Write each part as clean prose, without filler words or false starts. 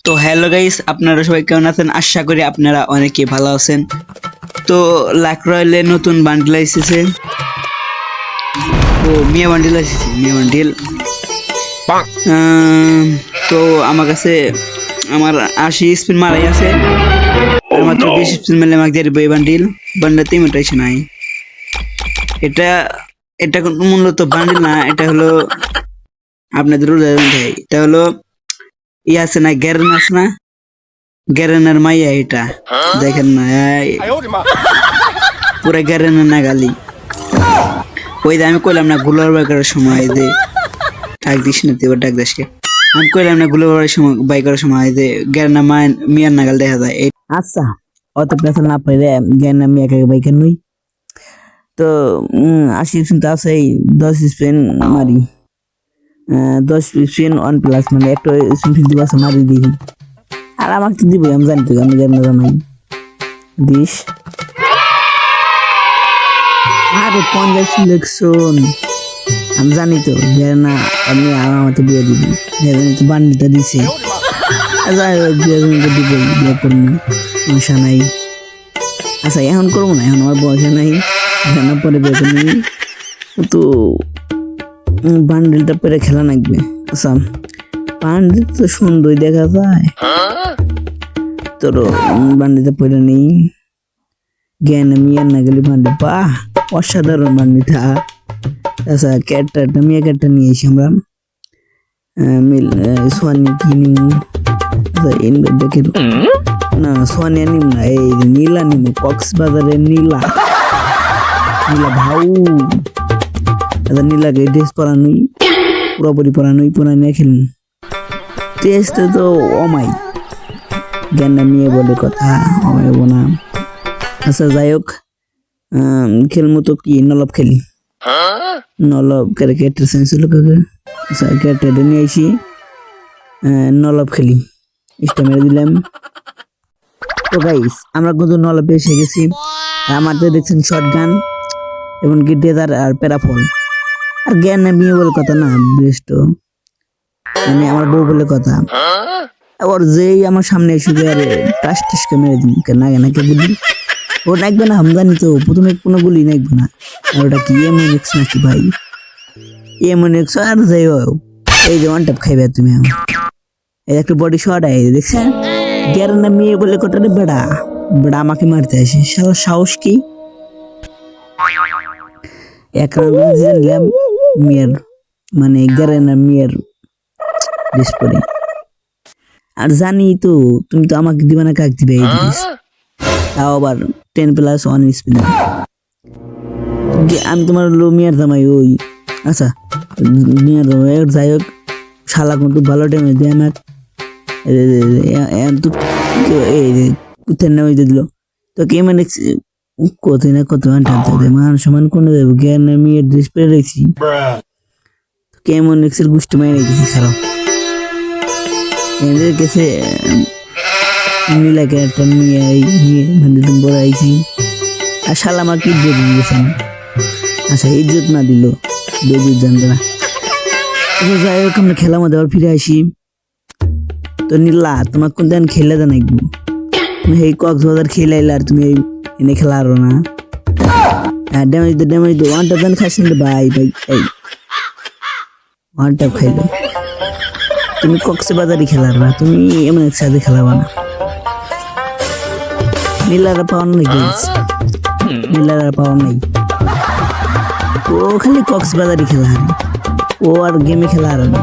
তো hello guys, আপনারা সবাই কেমন আছেন? আশা করি আপনারা অনেকেই ভালো আছেন। তো লাক রয়্যালে নতুন বান্ডিল এসেছে। ও মিয়া বান্ডিল এসেছে, মিয়া বান্ডিল। তো আমার কাছে আমার 80 স্পিন মারাই আছে, আর মাত্র 20 স্পিন মারলে আমাকে দিয়ে এই বান্ডিলতে মোটাইছে নাই। এটা এটা কোনো মূলত বান্ডিল না, এটা হলো আপনাদের উদাহরণ দেয়। এটা হলো আছে না, গ্যারেন আছে না, গ্যারেনের মাইয়া। এটা দেখেন না, পুরো গ্যারেনের না গালি। ওই আমি কইলাম না গুলোর বাইকের সময় যে ডাক দিস না, তুই ডাক দাসকে। আমি কইলাম না গুলোর বাইকের সময় যে গ্যারেনা মিয়ার নাগাল দেখা যায়। আচ্ছা, অত পেছাল না পাইলে গ্যারেনা মিয়াকে বাইকের নই। তো 80 স্পিন তো আছে, 10 স্পিন মারি। 10 স্পিন 1+ মানে একটা স্পিন দিব আছে, মারি দিই। আর আমাকে তো দিবই, আমি জানি তো, আমি গ্যারেনা জানাই দিস। আরে কোন সিলেকশন আমি জানি তো, গ্যারেনা আমি আমাকে বিয়ে দিবি, গ্যারেনা তো বান্ডিটা দিছে। যাই হোক, দিবই, বিয়ে করবো, সমস্যা নাই। আচ্ছা এখন করবো না, এখন আমার বয়সে নাই, জানার পরে বিয়ে করবো। তো বান্ডেলটা পরে খেলা লাগবে। আচ্ছা বান্ডেল তো সুন্দরই দেখা যায়, তোর বান্ডিলটা পরে নেই। জ্ঞান মিয়ার না গেলে বান্ডেল, বাহ অসাধারণ বান্ডিলটা। আচ্ছা ক্যারেক্টারটা মিয়া ক্যারেক্টার নিয়ে এসি আমরা। সোয়ানি কি নিম? দেখে না, সোয়ানিয়া নিম না, এই নীলা নিম, কক্সবাজারের নীলা ভাউ। আচ্ছা নীলাকে ড্রেস পরানোই, পুরোপুরি পরানোই, পুরা নিয়ে খেলুন। টেস্ট তো অমাই, জ্ঞানটা নিয়ে বলে কথা, অমাই হবো না। আচ্ছা যাই হোক, খেলবো তো কি, নলব খেলি। নলব ক্যারেক্টার চেঞ্জ হলো, আচ্ছা ক্যারেক্টারটা নিয়ে আসি, নলব খেলি। ইস্টা মেরে দিলাম। তো গাইস আমরা কিন্তু নলবে এসে গেছি। আমাদের দেখছেন শটগান, এমনকি ডেজার আর প্যারাফল। আর জ্ঞান মেয়ে বলে কথা না, বেস্ট মানে আমার বউ বলে কথা। আবার যেই আমার সামনে এসে আরে টাস টাসকে মেরে দিন, নাকে বলি ও নাকবে না, আমদানি তো প্রথমে কোনো গুলি নাকবে না। আর ওটা কি এমএনএক্স নাকি ভাই? এমএনএক্স। আর যাই হোক, এই যে ওয়ান ট্যাপ খাইবে তুমি, এই একটা বডি শট আই দেখছেন। গ্যারেনা মেয়ে বলে কটারে বেড়া বেড়া আমাকে মারতে আসে, শালা সাহস কি? এক নিলাম মেয়ের, মানে গ্যারেনা মেয়ের ড্রেস পরে। আর জানি তো তুমি তো আমাকে দিবে না, কাক দিবে এই ড্রেস, তাও আবার 10+1 স্পিন। আমি তোমার লো মিয়ার জামাই ওই। আচ্ছা মিয়ার জামাই, যাই হোক শালা কিন্তু ভালো ড্যামেজ দেয় আমার। দিল তো কে মানে কত না কত মান সমান কোন দেবো, জ্ঞান আমি ড্রেস পেরে রেখেছি, কেমন এক্সের গুষ্টি মাই রেখেছি। খারাপ এদের কাছে নীলা ক্যারেক্টার নিয়ে ভান্ডিল বড় আইছি। আর শালা আমাকে ইজ্জত দিয়েছে না। আচ্ছা ইজ্জত না দিল বেজুত জানতো না। আচ্ছা যাই হোক, আমরা খেলার মধ্যে আবার ফিরে আসি। তো নীলা তোমার কোন দিন খেলে দেন একবো, তুমি এই কক্সবাজার খেলাইলে আর তুমি এনে খেলা আরো না। ড্যামেজ দে ওয়ান ট্যাপ দেন খাইস না ভাই ভাই, এই ওয়ান ট্যাপ খাইলো। তুমি কক্সবাজারই খেলার না, তুমি এমন একসাথে খেলাবা না। নীলার পাওয়ার নাই, নীলার পাওয়ার নাই, ও খালি কক্সবাজারই খেলা হারে, ও আর গেমে খেলা হারে না।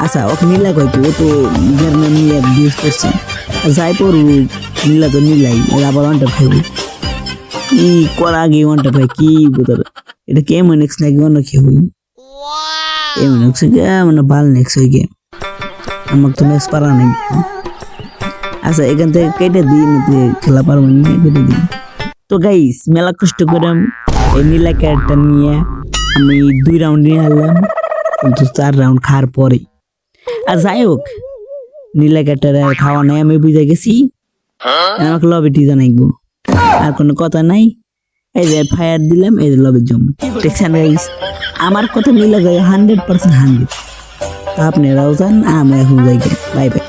আচ্ছা ওকে নীলা কয় কি, ও তো গ্যারেনা নিয়ে ইউজ করছে। যাই পড়ব নীলা তো নীলাই, আবার ওয়ান ট্যাপ খাইব কি করা আগে ওয়ান ট্যাপ খাই কি বোতল। এটা কি এমএনএক্স নাকি অন্য খেয়ে হই? এমএনএক্স মানে ভাল নেক্স হয়ে গেম, আমাকে তো ম্যাচ পারা নেই। আচ্ছা এখান থেকে কেটে দিই, খেলা পারবো না, কেটে দিই। তো গাইস মেলা কষ্ট করে এই নীলা ক্যারেক্টার নিয়ে আমি 2 রাউন্ড নিয়ে আনলাম, কিন্তু 4 রাউন্ড খাওয়ার পরে। আর যাই হোক নীলা ক্যারেক্টার খাওয়া নাই, আমি বুঝে গেছি। আমাকে লবিটি জানাইবো, আর কোনো কথা নাই। এই যে ফায়ার দিলাম, এই যে লবির জন্য দেখছেন গাইস, আমার কথা নীলা গায়ে 100% 100। আপনারাও জান, আমরা এখন যাই, বাই বাই।